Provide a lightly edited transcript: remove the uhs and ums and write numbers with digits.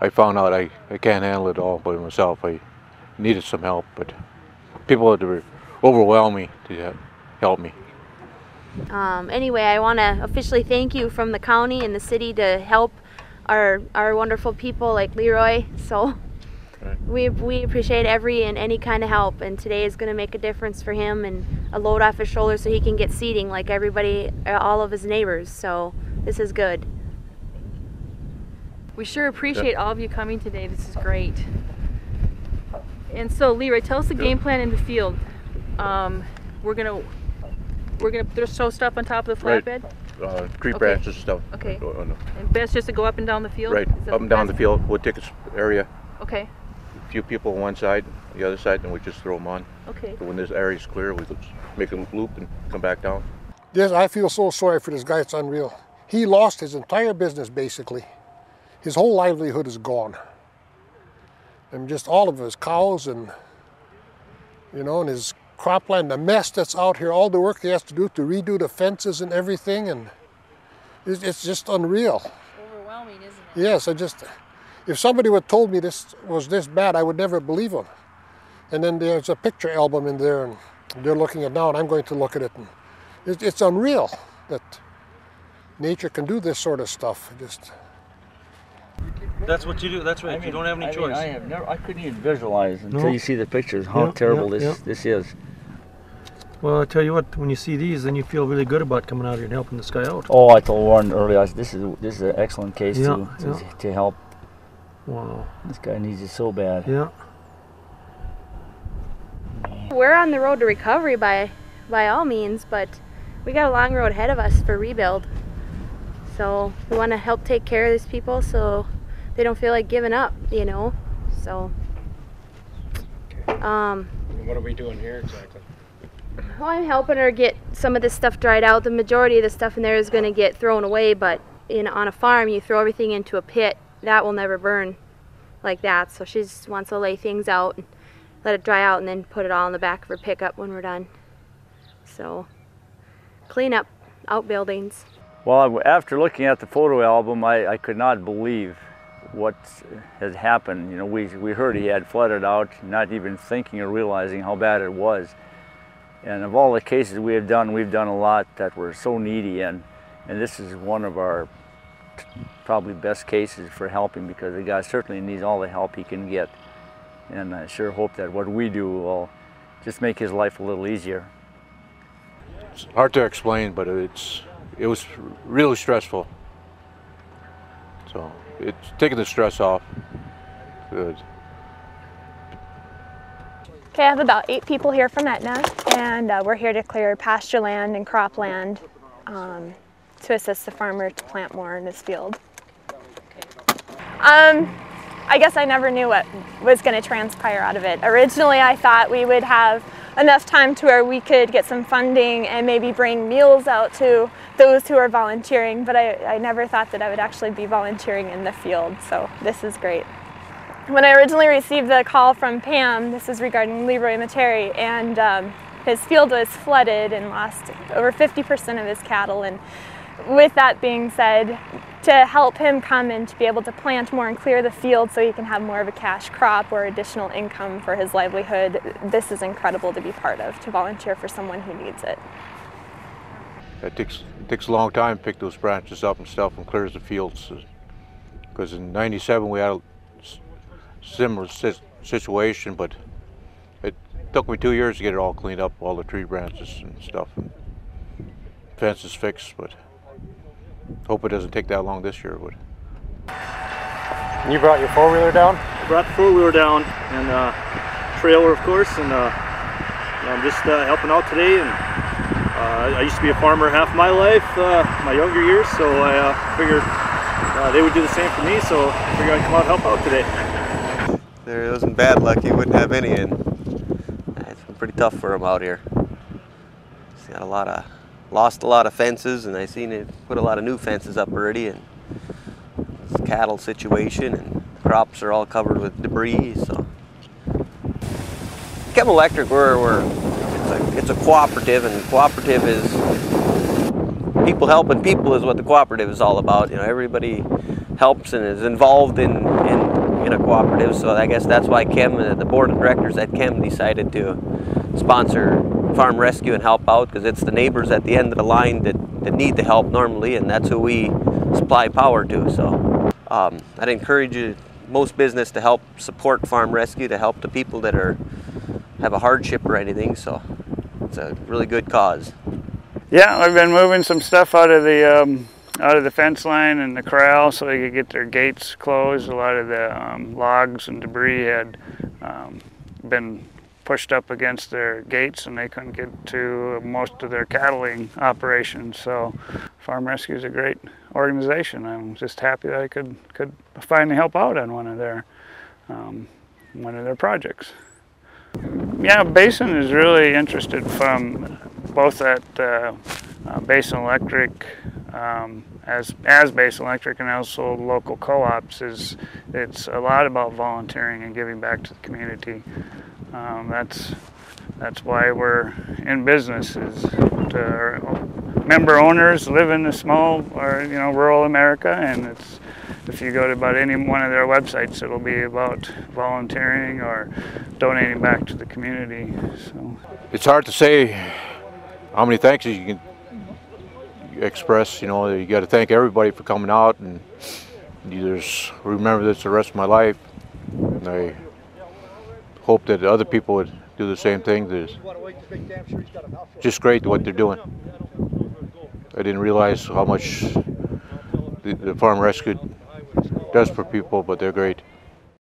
I found out I can't handle it all by myself. I needed some help, but people had to overwhelm me to help me. Anyway, I want to officially thank you from the county and the city to help our wonderful people like Leroy. So we appreciate every and any kind of help, and today is going to make a difference for him and a load off his shoulders so he can get seating like everybody, all of his neighbors. So this is good. We sure appreciate all of you coming today. This is great. And so Leroy, tell us the game plan in the field. We're gonna throw stuff on top of the flatbed. Tree branches and stuff. Okay. And best just to go up and down the field. Right, up and down the field. We'll take this area. Okay. A few people on one side, the other side, and we just throw them on. Okay. So when this area is clear, we just make a loop and come back down. I feel so sorry for this guy. It's unreal. He lost his entire business basically. His whole livelihood is gone. And just all of his cows and, you know, and his cropland, the mess that's out here, all the work he has to do to redo the fences and everything, and it's just unreal. Overwhelming, isn't it? Yes, if somebody would have told me this was this bad, I would never believe him. And then there's a picture album in there, and they're looking at it now, and I'm going to look at it. And it's unreal that nature can do this sort of stuff. That's what you do. That's right. You don't have any choice. I couldn't even visualize until you see the pictures how terrible this is. Well, I tell you what, when you see these, then you feel really good about coming out here and helping this guy out. Oh, I told Warren earlier, this is an excellent case to help. Wow. This guy needs it so bad. Yeah. We're on the road to recovery by all means, but we got a long road ahead of us for rebuild. So we want to help take care of these people so they don't feel like giving up, you know. So what are we doing here exactly? Well, I'm helping her get some of this stuff dried out. The majority of the stuff in there is going to get thrown away, but on a farm you throw everything into a pit. That will never burn like that. So she just wants to lay things out and let it dry out and then put it all in the back of her pickup when we're done. So clean up outbuildings. Well, after looking at the photo album, I could not believe what had happened. You know, we heard he had flooded out, not even thinking or realizing how bad it was. And of all the cases we've done a lot that were so needy, and this is one of our probably best cases for helping, because the guy certainly needs all the help he can get. And I sure hope that what we do will just make his life a little easier. It's hard to explain, but it was really stressful. So it's taking the stress off. Good. Okay, I have about 8 people here from Aetna, and we're here to clear pasture land and cropland to assist the farmer to plant more in his field. I guess I never knew what was going to transpire out of it. Originally, I thought we would have enough time to where we could get some funding and maybe bring meals out to those who are volunteering, but I never thought that I would actually be volunteering in the field, so this is great. When I originally received the call from Pam, this is regarding Leroy Materi, and his field was flooded and lost over 50% of his cattle, and with that being said, to help him come and to be able to plant more and clear the field so he can have more of a cash crop or additional income for his livelihood, this is incredible to be part of, to volunteer for someone who needs it. It takes a long time to pick those branches up and stuff and clears the fields. Because in '97 we had a similar situation, but it took me 2 years to get it all cleaned up, all the tree branches and stuff, and fences fixed, but hope it doesn't take that long this year. But you brought your four-wheeler down? I brought the four-wheeler down, and trailer, of course, and I'm just helping out today. And I used to be a farmer half my life, my younger years, so I figured they would do the same for me, so I figured I'd come out and help out today. There wasn't bad luck, you wouldn't have any, and it's been pretty tough for him out here. He's got lost a lot of fences, and I seen it put a lot of new fences up already, and it's a cattle situation, and the crops are all covered with debris. So Chem Electric, it's a cooperative, and cooperative is people helping people is what the cooperative is all about. You know, everybody helps and is involved in a cooperative. So I guess that's why the board of directors at Chem decided to sponsor farm rescue and help out, because it's the neighbors at the end of the line that need the help normally, and that's who we supply power to. So I'd encourage most business to help support farm rescue, to help the people that have a hardship or anything. So it's a really good cause. Yeah, I've been moving some stuff out of the fence line and the corral so they could get their gates closed. A lot of the logs and debris had been pushed up against their gates, and they couldn't get to most of their cattling operations. So Farm Rescue is a great organization. I'm just happy that I could finally help out on one of their projects. Yeah, Basin is really interested from both at Basin Electric, as Basin Electric, and also local co-ops. It's a lot about volunteering and giving back to the community. That's why we're in business, is member owners live in a small rural America, and if you go to about any one of their websites, it'll be about volunteering or donating back to the community. So it's hard to say how many thanks you can express. You got to thank everybody for coming out, and remember this the rest of my life. And I hope that other people would do the same thing. It's just great what they're doing. I didn't realize how much the farm rescue does for people, but they're great.